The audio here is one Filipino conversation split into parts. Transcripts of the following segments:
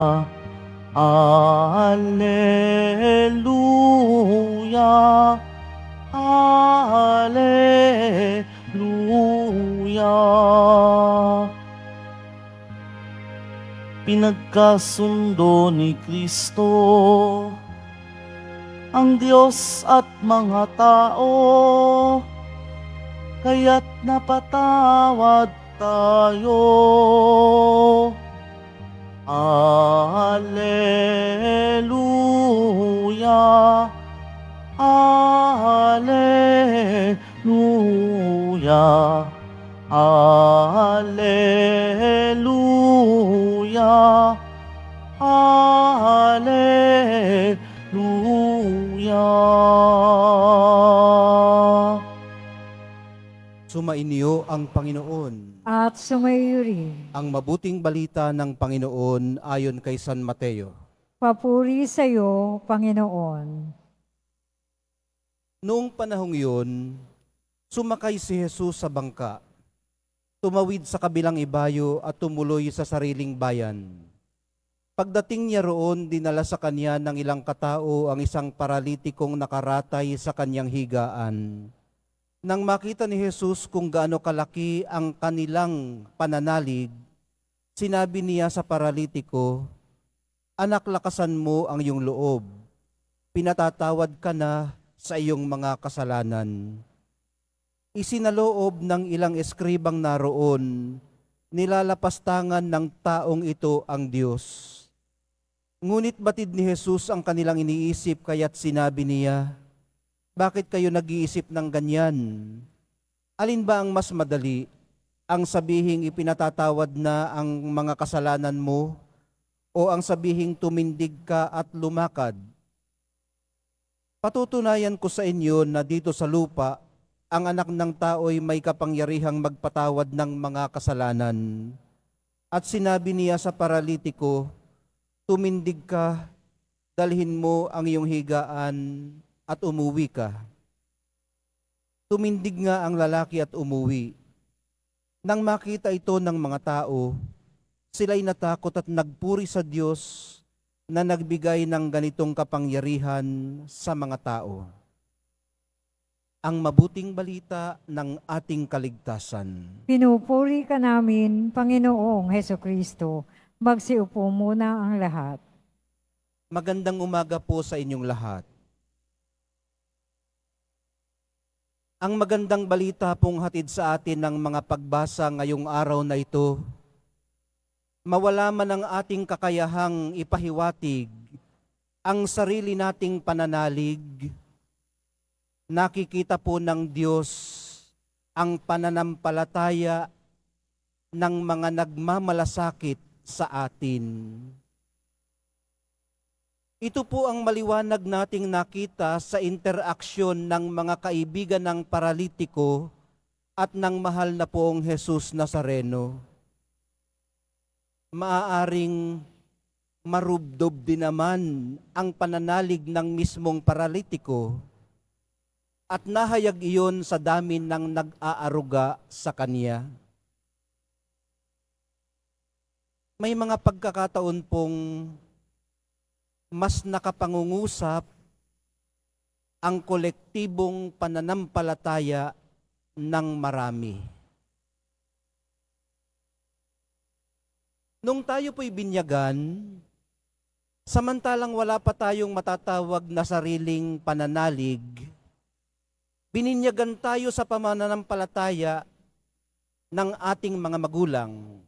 Alleluia, Alleluia. Pinagkasundo ni Kristo ang Diyos at mga tao, kaya't napatawad tayo. Alleluia, Alleluia, Alleluia, Alleluia. Sumainyo ang Panginoon. At sumayo rin. Ang mabuting balita ng Panginoon ayon kay San Mateo. Papuri sa iyo, Panginoon. Noong panahong yun, sumakay si Jesus sa bangka, tumawid sa kabilang ibayo at tumuloy sa sariling bayan. Pagdating niya roon, dinala sa kanya ng ilang katao ang isang paralitikong nakaratay sa kanyang higaan. Nang makita ni Jesus kung gaano kalaki ang kanilang pananalig, sinabi niya sa paralitiko, "Anak, lakasan mo ang iyong loob. Pinatatawad ka na sa iyong mga kasalanan." Isinaloob ng ilang eskribang naroon, nilalapastangan ng taong ito ang Diyos. Ngunit batid ni Jesus ang kanilang iniisip, kaya't sinabi niya, "Bakit kayo nag-iisip ng ganyan? Alin ba ang mas madali? Ang sabihing ipinatatawad na ang mga kasalanan mo, o ang sabihing tumindig ka at lumakad? Patutunayan ko sa inyo na dito sa lupa, ang anak ng tao'y may kapangyarihang magpatawad ng mga kasalanan." At sinabi niya sa paralitiko, "Tumindig ka, dalhin mo ang iyong higaan at umuwi ka." Tumindig nga ang lalaki at umuwi. Nang makita ito ng mga tao, sila'y natakot at nagpuri sa Diyos na nagbigay ng ganitong kapangyarihan sa mga tao. Ang mabuting balita ng ating kaligtasan. Pinupuri ka namin, Panginoong Hesukristo. Magsiupo muna ang lahat. Magandang umaga po sa inyong lahat. Ang magandang balita pong hatid sa atin ng mga pagbasa ngayong araw na ito, mawala man ang ating kakayahang ipahiwatig ang sarili nating pananalig, nakikita po ng Diyos ang pananampalataya ng mga nagmamalasakit sa atin. Ito po ang maliwanag nating nakita sa interaksyon ng mga kaibigan ng paralitiko at ng mahal na poong Jesus Nazareno. Maaaring marubdob din naman ang pananalig ng mismong paralitiko at nahayag iyon sa dami ng nag-aaruga sa kanya. May mga pagkakataon pong mas nakapangungusap ang kolektibong pananampalataya ng marami. Nung tayo po'y binyagan, samantalang wala pa tayong matatawag na sariling pananalig, bininyagan tayo sa pananampalataya ng ating mga magulang.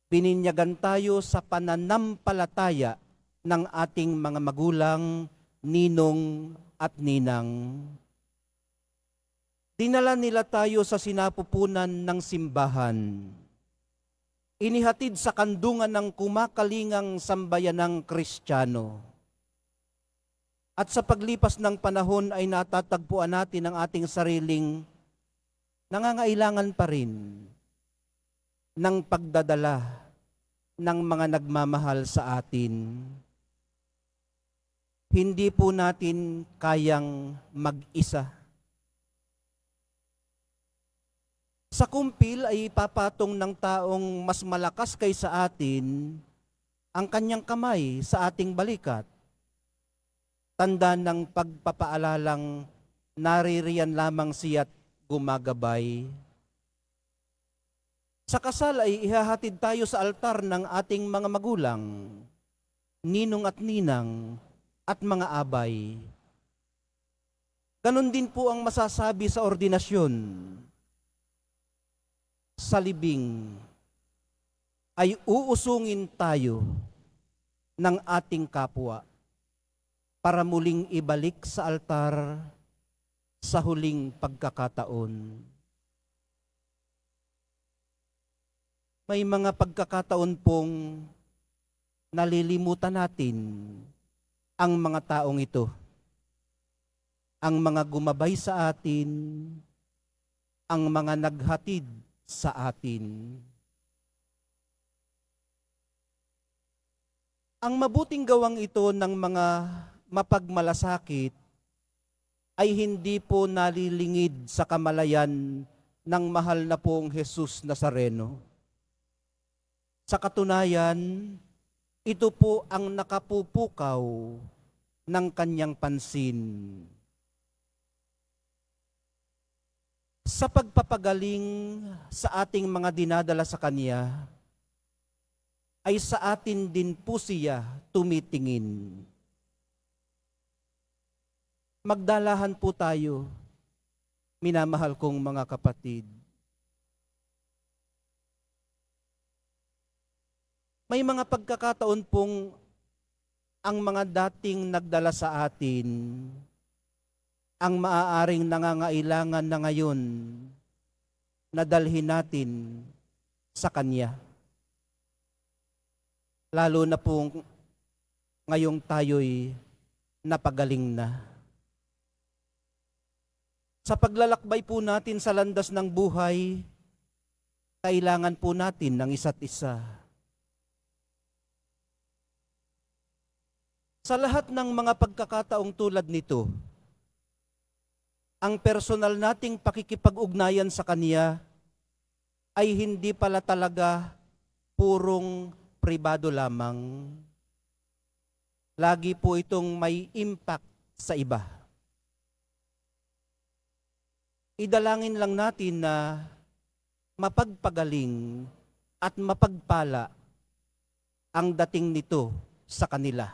Bininyagan tayo sa pananampalataya ng ating mga magulang, ninong at ninang. Dinala nila tayo sa sinapupunan ng simbahan. Inihatid sa kandungan ng kumakalingang sambayanang Kristiyano. At sa paglipas ng panahon ay natatagpuan natin ang ating sariling nangangailangan pa rin ng pagdadala ng mga nagmamahal sa atin. Hindi po natin kayang mag-isa. Sa kumpil ay ipapatong ng taong mas malakas kaysa atin ang kanyang kamay sa ating balikat. Tanda ng pagpapaalalang naririyan lamang siya't gumagabay. Sa kasal ay ihahatid tayo sa altar ng ating mga magulang, ninong at ninang, at mga abay. Ganon din po ang masasabi sa ordinasyon. Sa libing ay uusungin tayo ng ating kapwa para muling ibalik sa altar sa huling pagkakataon. May mga pagkakataon pong nalilimutan natin ang mga taong ito, ang mga gumabay sa atin, ang mga naghatid sa atin. Ang mabuting gawang ito ng mga mapagmalasakit ay hindi po nalilingid sa kamalayan ng mahal na pong Jesus Nazareno. Sa katunayan, ito po ang nakapupukaw ng kanyang pansin. Sa pagpapagaling sa ating mga dinadala sa Kanya, ay sa atin din po siya tumitingin. Magdalahan po tayo, minamahal kong mga kapatid. May mga pagkakataon pong ang mga dating nagdala sa atin ang maaaring nangangailangan na ngayon na dalhin natin sa Kanya. Lalo na pong ngayong tayo'y napagaling na. Sa paglalakbay po natin sa landas ng buhay, kailangan po natin ng isa't isa. Sa lahat ng mga pagkakataong tulad nito, ang personal nating pakikipag-ugnayan sa Kanya ay hindi pala talaga purong pribado lamang. Lagi po itong may impact sa iba. Idalangin lang natin na mapagpagaling at mapagpala ang dating nito sa kanila.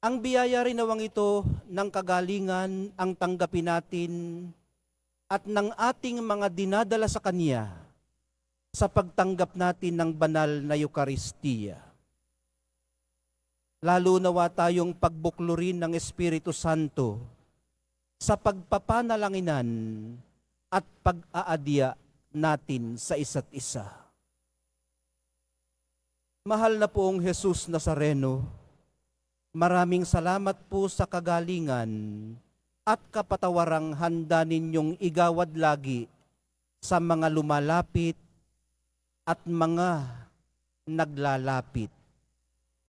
Ang biyaya rin nawang ito ng kagalingan ang tanggapin natin at ng ating mga dinadala sa Kanya sa pagtanggap natin ng banal na Eukaristiya. Lalo nawa tayong pagbuklurin ng Espiritu Santo sa pagpapanalanginan at pag-aadya natin sa isa't isa. Mahal na poong Jesus Nazareno, maraming salamat po sa kagalingan at kapatawarang handa ninyong igawad lagi sa mga lumalapit at mga naglalapit.